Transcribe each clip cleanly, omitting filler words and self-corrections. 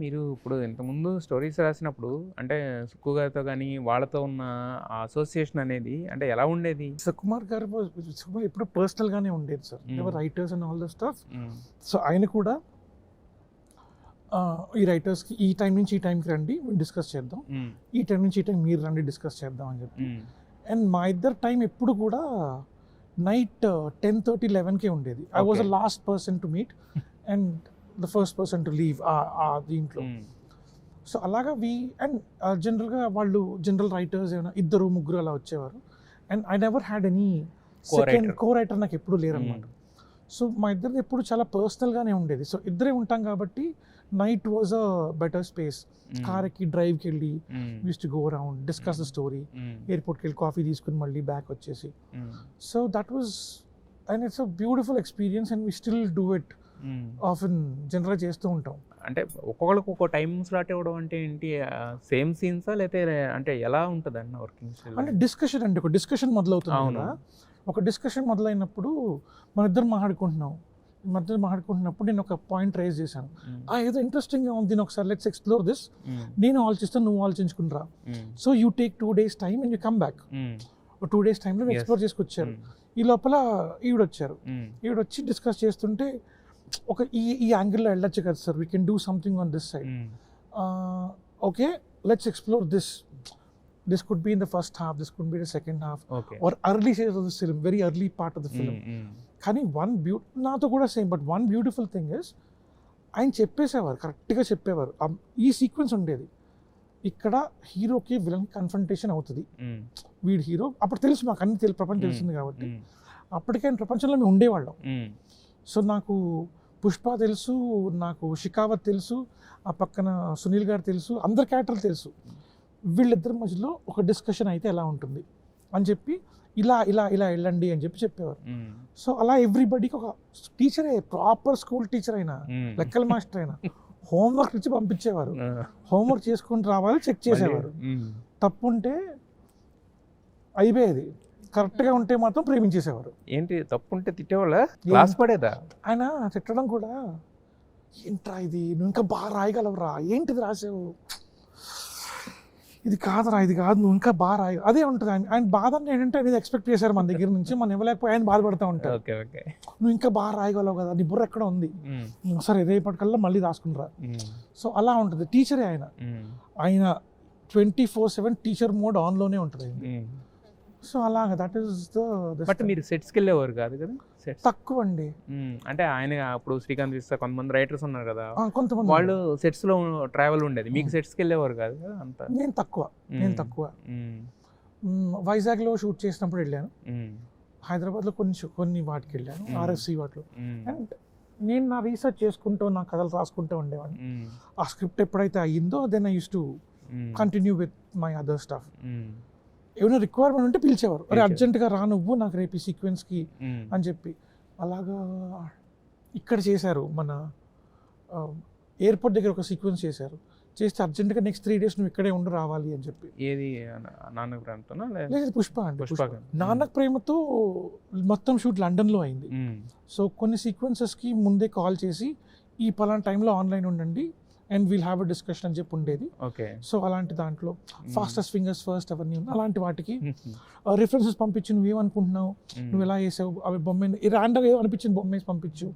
మీరు ఇప్పుడు ఇంతకుముందు స్టోరీస్ రాసినప్పుడు అంటే సుక్కు గారితో కానీ వాళ్ళతో ఉన్న అసోసియేషన్ అనేది అంటే ఎలా ఉండేది? సుకుమార్ గారు ఎప్పుడు పర్సనల్ గానే ఉండేది sir. Ever writers and all the stuff. So ఆయన కూడా ఈ రైటర్స్కి ఈ టైం నుంచి ఈ టైంకి రండి డిస్కస్ చేద్దాం, ఈ టైం నుంచి ఈ టైం మీరు రండి డిస్కస్ చేద్దాం అని చెప్పి. అండ్ మా ఇద్దరు టైం ఎప్పుడు కూడా నైట్ 10:30, 11కే ఉండేది. I was the last person to meet and the first person to leave దీంట్లో. సో అలాగా అండ్ జనరల్గా వాళ్ళు జనరల్ రైటర్స్ ఏమైనా 2-3 అలా వచ్చేవారు. And I never had any second co writer నాకు ఎప్పుడు లేరనమాట. సో మా ఇద్దరిది ఎప్పుడు చాలా పర్సనల్గానే ఉండేది. సో ఇద్దరే ఉంటాం కాబట్టి night was a better space. Car ఎక్కి డ్రైవ్కి వెళ్ళి used to go around discuss the story, ఎయిర్పోర్ట్కి వెళ్ళి కాఫీ తీసుకుని మళ్ళీ బ్యాక్ వచ్చేసి. So that was and it's a beautiful experience and we still do it often. జనరల్గా చేస్తూ ఉంటాం. అంటే ఒక్కొక్కరికి ఒక్కో టైం స్లాట్ ఇవ్వడం అంటే ఏంటి, సేమ్ సీన్సా లేకపోతే అంటే ఎలా ఉంటుంది అన్న వర్కింగ్ స్టైల్? అంటే డిస్కషన్ అంటే ఒక డిస్కషన్ మొదలవుతుంది కదా. ఒక డిస్కషన్ మొదలైనప్పుడు మన ఇద్దరు మాట్లాడుకుంటున్నప్పుడు నేను ఒక పాయింట్ రైజ్ చేశాను. ఏదో ఇంట్రెస్టింగ్గా ఉంది, దీని ఒకసారి లెట్స్ ఎక్స్ప్లోర్ దిస్. నేను ఆలోచిస్తాను, నువ్వు ఆలోచించుకుంటా. So you take 2 days time and you come back. 2 days టైంలో ఎక్స్ప్లోర్ చేసుకొచ్చారు. ఈ లోపల ఈవిడొచ్చి డిస్కస్ చేస్తుంటే ఒక ఈ యాంగిల్లో వెళ్ళొచ్చు కదా sir, we can do something on this side. Okay, let's explore this could be in the first half, this could be the second half or early stage of the film, very early part of the film. కానీ నాతో కూడా same, but one beautiful thing is ఆయన చెప్పేసేవారు, కరెక్ట్గా చెప్పేవారు. ఈ sequence ఉండేది, ఇక్కడ హీరోకి విలన్ కన్ఫ్రంటేషన్ అవుతుంది, వీడు హీరో. అప్పుడు తెలుసు మాకు అన్ని ప్రపంచం తెలిసింది కాబట్టి అప్పటికే ప్రపంచంలో మేము ఉండేవాళ్ళం. సో నాకు పుష్ప తెలుసు, నాకు షికావత్ తెలుసు, ఆ పక్కన సునీల్ గారు తెలుసు, అందరి క్యారెక్టర్లు తెలుసు. వీళ్ళిద్దరి మధ్యలో ఒక డిస్కషన్ అయితే ఎలా ఉంటుంది అని చెప్పి ఇలా వెళ్ళండి అని చెప్పేవారు. సో అలా ఎవ్రీబడికి ఒక టీచరే, ప్రాపర్ స్కూల్ టీచర్ అయినా, లెక్కల మాస్టర్ అయినా హోంవర్క్ ఇచ్చి పంపించేవారు. హోంవర్క్ చేసుకుని రావాలి, చెక్ చేసేవారు. తప్పు ఉంటే అయిపోయేది, కరెక్ట్గా ఉంటే మాత్రం ప్రేమించేసేవారు. ఏంటి తప్పు ఉంటే తిట్టేవాళ్ళ? క్లాస్ పడేదా? ఆయన తిట్టడం కూడా, ఏంట్రా ఇది, నువ్వు ఇంకా బాగా రాయగలవురా, ఏంటిది రాసావు, ఇది కాదురా, ఇది కాదు, నువ్వు ఇంకా బాగా రాయ, అదే ఉంటుంది. ఆయన బాధ ఏంటంటే అనేది ఎక్స్పెక్ట్ చేశారు మన దగ్గర నుంచి, మనం ఇవ్వలేకపోయి ఆయన బాధపడుతూ ఉంటారు. నువ్వు ఇంకా బాగా రాయగలవు కదా, నీ బుర్ర ఎక్కడ ఉంది, సరే రేపటికల్లా మళ్ళీ రాసుకునిరా. సో అలా ఉంటుంది టీచరే ఆయన. ఆయన 24/7 టీచర్ మోడ్ ఆన్లోనే ఉంటుంది. సో అలాగా దట్ ఈస్ ద. బట్ మీరు సెట్స్కి వెళ్ళేవారు కాదు కదా? తక్కువ అండి. అంటే ఆయన అప్పుడు శ్రీకాంత్ విస్తా కొంతమంది రైటర్స్ ఉన్నారు కదా, కొంతమంది వాళ్ళు సెట్స్ లో ట్రావెల్ ఉండేది, మీకు సెట్స్కి వెళ్ళేవారు కాదు కదా అంత? నేను తక్కువ. వైజాగ్లో షూట్ చేసినప్పుడు వెళ్ళాను, హైదరాబాద్లో కొన్ని వాటికి వెళ్ళాను, RFC వాటిలో. అండ్ నేను నా రీసెర్చ్ చేసుకుంటూ నా కథలు రాసుకుంటూ ఉండేవాడిని. ఆ స్క్రిప్ట్ ఎప్పుడైతే అయ్యిందో then I used to continue with my other stuff. ఏమైనా రిక్వైర్మెంట్ ఉంటే పిలిచేవారు, అరే అర్జెంటుగా రా నువ్వు నాకు రేపు ఈ సీక్వెన్స్కి అని చెప్పి. అలాగా ఇక్కడ చేశారు, మన ఎయిర్పోర్ట్ దగ్గర ఒక సీక్వెన్స్ చేస్తే అర్జెంటుగా నెక్స్ట్ 3 days నువ్వు ఇక్కడే ఉండి రావాలి అని చెప్పి. ఏది నాన్నకు ప్రేమతోనా? లేదు, పుష్ప అండి. నాన్నకు ప్రేమతో మొత్తం షూట్ లండన్లో అయింది. సో కొన్ని సీక్వెన్సెస్కి ముందే కాల్ చేసి ఈ పలానా టైంలో ఆన్లైన్ ఉండండి and we'll have a discussion అని చెప్పి ఉండేది. సో అలాంటి దాంట్లో ఫాస్టెస్ట్ ఫింగర్స్ ఫస్ట్ అవన్నీ ఉన్నాయి. అలాంటి వాటికి రిఫరెన్సెస్ పంపించి, నువ్వేమనుకుంటున్నావు, నువ్వు ఎలా చేసావు, అవి బొమ్మ ర్యాండమ్ ఏదో అనిపించింది బొమ్మ వేసి పంపించు,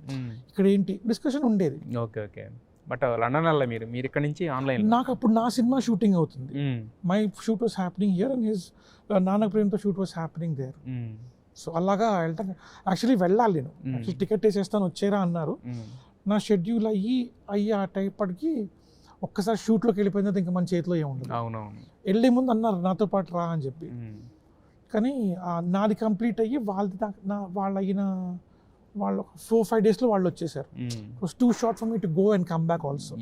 ఇక్కడ ఏంటి డిస్కషన్ ఉండేది. ఓకే. బట్ లండన్ వల్ల మీరు ఇక్కడ నుంచి ఆన్లైన్. నాకు అప్పుడు నా సినిమా షూటింగ్ అవుతుంది, my shoot was happening here and his Nannaku Prematho shoot was happening there. So అలాగా వెళ్తాను. యాక్చువల్లీ వెళ్ళాలి, నేను యాక్చువల్లీ టికెట్ వేసేస్తాను వచ్చేరా అన్నారు. నా షెడ్యూల్ అయ్యి ఆ టైప్పటికి ఒక్కసారి షూట్లోకి వెళ్ళిపోయిన తర్వాత ఇంకా మన చేతిలో ఏముండదు. వెళ్ళే ముందు అన్నారు నాతో పాటు రా అని చెప్పి, కానీ నాది కంప్లీట్ అయ్యి వాళ్ళు అయిన 4-5 daysలో వాళ్ళు వచ్చేసారు. It was two short for me to go and come back also.